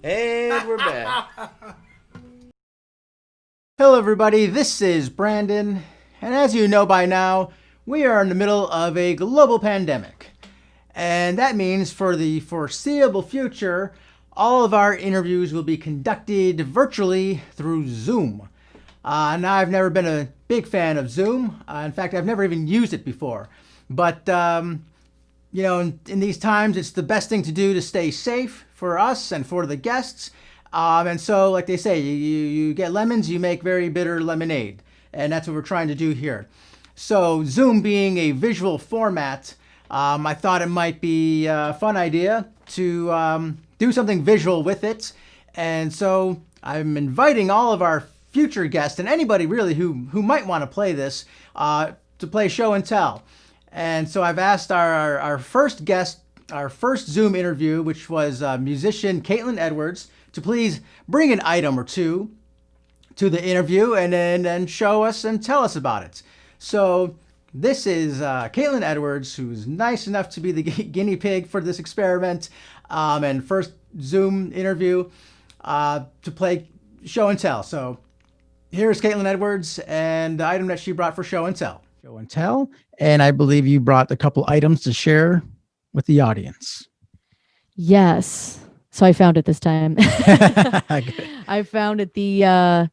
And we're back. Hello everybody, this is Brandon, and as you know by now, we are in the middle of a global pandemic. And that means for the foreseeable future, all of our interviews will be conducted virtually through Zoom. Now, I've never been a big fan of Zoom. In fact, I've never even used it before. But, in these times, it's the best thing to do to stay safe for us and for the guests. And so, like they say, you get lemons, you make very bitter lemonade. And that's what we're trying to do here. So Zoom being a visual format, I thought it might be a fun idea to do something visual with it. And so I'm inviting all of our future guests and anybody really who might want to play this to play show and tell. And so I've asked our first guest, our first Zoom interview, which was musician Caitlin Edwards, to please bring an item or two to the interview and then show us and tell us about it. So this is Caitlin Edwards, who's nice enough to be the guinea pig for this experiment and first Zoom interview to play show and tell. So here's Caitlin Edwards and the item that she brought for show and tell. Show and tell. And I believe you brought a couple items to share with the audience. Yes. So I found it this time. I found it the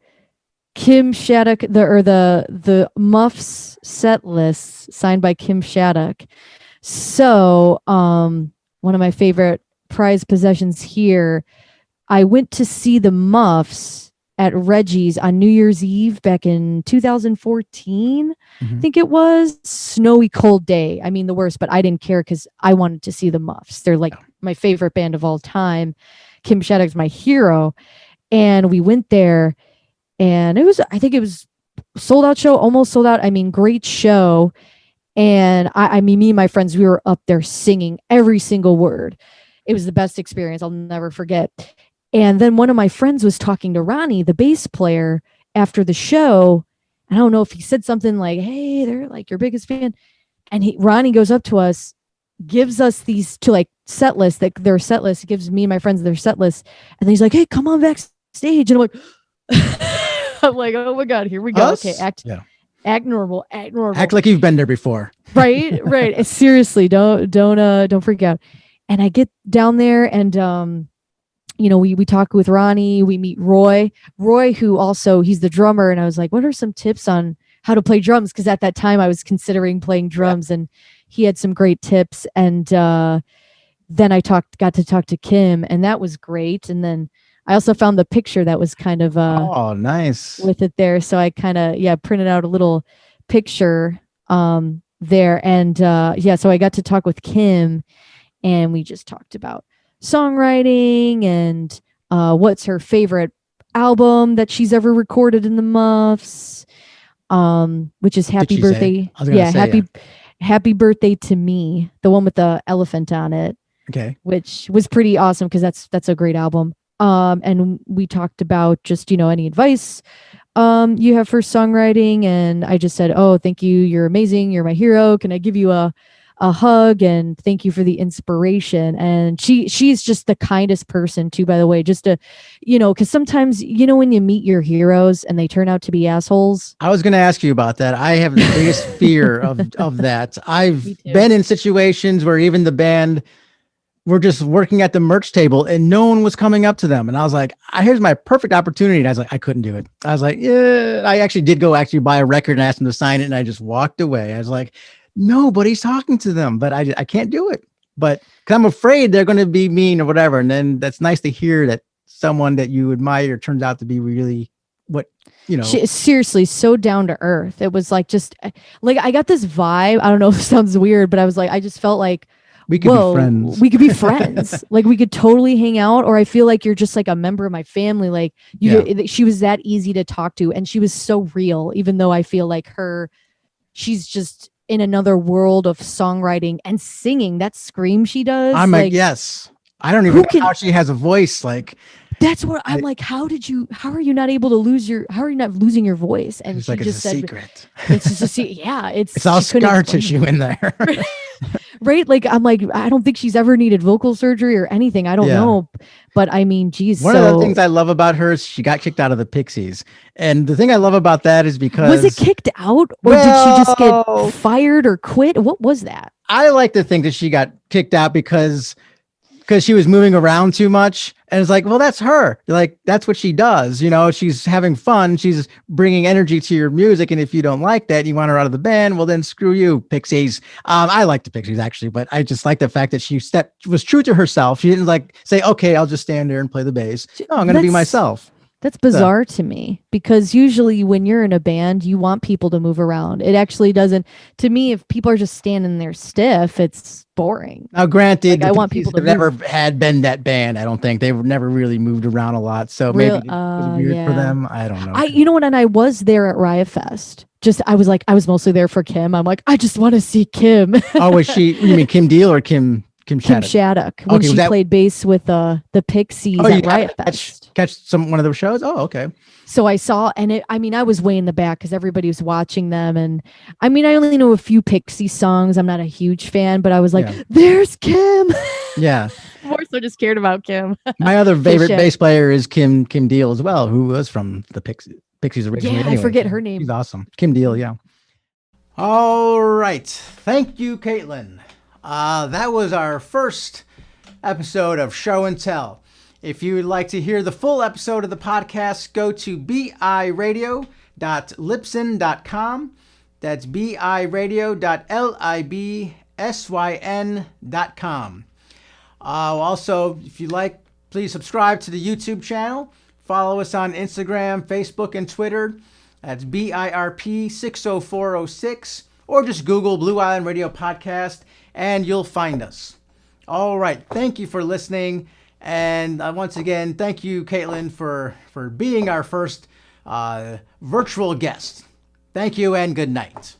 Kim Shattuck, the Muffs set list signed by Kim Shattuck. So one of my favorite prized possessions here. I went to see the Muffs at Reggie's on New Year's Eve back in 2014. I think it was snowy, cold day. I mean, the worst, but I didn't care because I wanted to see the Muffs. They're like my favorite band of all time. Kim Shattuck's my hero. And we went there and I think it was sold out show, almost sold out. I mean, great show. And I mean, me and my friends, we were up there singing every single word. It was the best experience I'll never forget. And then one of my friends was talking to Ronnie, the bass player, after the show. I don't know if he said something like, hey, they're like your biggest fan. And Ronnie goes up to us, gives us these two like set lists, their set list. He gives me and my friends their set list. And then he's like, hey, come on backstage. And I'm like, I'm like, oh my God, here we go. Us? Okay, act normal. Act like you've been there before. Right. And seriously, don't freak out. And I get down there and we talk with Ronnie, we meet Roy, who also, he's the drummer. And I was like, what are some tips on how to play drums? Because at that time I was considering playing drums and he had some great tips. And then I got to talk to Kim and that was great. And then I also found the picture that was kind of nice with it there. So I kind of, printed out a little picture there. And so I got to talk with Kim and we just talked about songwriting and what's her favorite album that she's ever recorded in the Muffs, which is Happy Birthday. Happy Birthday to Me, the one with the elephant on it. Okay. Which was pretty awesome because that's a great album. And we talked about just, any advice you have for songwriting. And I just said, oh, thank you. You're amazing. You're my hero. Can I give you a hug and thank you for the inspiration? And she's just the kindest person too, by the way, just to, because sometimes, when you meet your heroes and they turn out to be assholes. I was going to ask you about that. I have the biggest fear of that. I've been in situations where even the band were just working at the merch table and no one was coming up to them. And I was like, here's my perfect opportunity. And I was like, I couldn't do it. I was like, yeah, I actually did go buy a record and ask them to sign it. And I just walked away. I was like, nobody's talking to them, but I can't do it. But cause I'm afraid they're going to be mean or whatever. And then that's nice to hear that someone that you admire turns out to be really She, seriously, so down to earth. It was like, just like, I got this vibe. I don't know if it sounds weird, but I was like, I just felt like, we could be friends. We could be friends. Like we could totally hang out, or I feel like you're just like a member of my family. Like she was that easy to talk to, and she was so real. Even though I feel like she's just in another world of songwriting and singing. That scream she does. I'm like, yes. I don't even know how she has a voice. Like that's what I'm like. How are you not able to how are you not losing your voice? And she like just it's a said, secret. It's just a secret. Yeah. It's all scar tissue in there. Right? Like, I'm like, I don't think she's ever needed vocal surgery or anything. I don't know. But I mean, geez. One of the things I love about her is she got kicked out of the Pixies. And the thing I love about that is because... Was it kicked out? Or did she just get fired or quit? What was that? I like to think that she got kicked out because she was moving around too much. And it's like, well, that's her. Like, that's what she does. You know, she's having fun. She's bringing energy to your music. And if you don't like that, you want her out of the band, well, then screw you, Pixies. I like the Pixies, actually, but I just like the fact that she was true to herself. She didn't like say, okay, I'll just stand there and play the bass. No, I'm going to be myself. That's bizarre to me, because usually when you're in a band, you want people to move around. It actually doesn't. To me, if people are just standing there stiff, it's boring. Now, granted, I want people to never had been that band. I don't think they've never really moved around a lot. So maybe it was weird for them. I don't know. You know what? And I was there at Riot Fest. I was mostly there for Kim. I'm like, I just want to see Kim. Oh, was she? You mean Kim Deal or Kim Shattuck, when she played bass with the Pixies at Riot Fest. Catch one of those shows? Oh, okay. So I saw, and I was way in the back because everybody was watching them. And I only know a few Pixie songs. I'm not a huge fan, but I was like, there's Kim. Yeah. More so just cared about Kim. My other favorite bass player is Kim Deal as well, who was from the Pixies originally. Yeah, anyway. I forget her name. She's awesome. Kim Deal, yeah. All right. Thank you, Caitlin. That was our first episode of Show and Tell. If you would like to hear the full episode of the podcast, go to biradio.libsyn.com. That's biradio.libsyn.com. Also, if you like, please subscribe to the YouTube channel. Follow us on Instagram, Facebook, and Twitter. That's BIRP 60406. Or just Google Blue Island Radio Podcast, and you'll find us. All right. Thank you for listening. And once again, thank you, Caitlin, for being our first virtual guest. Thank you and good night.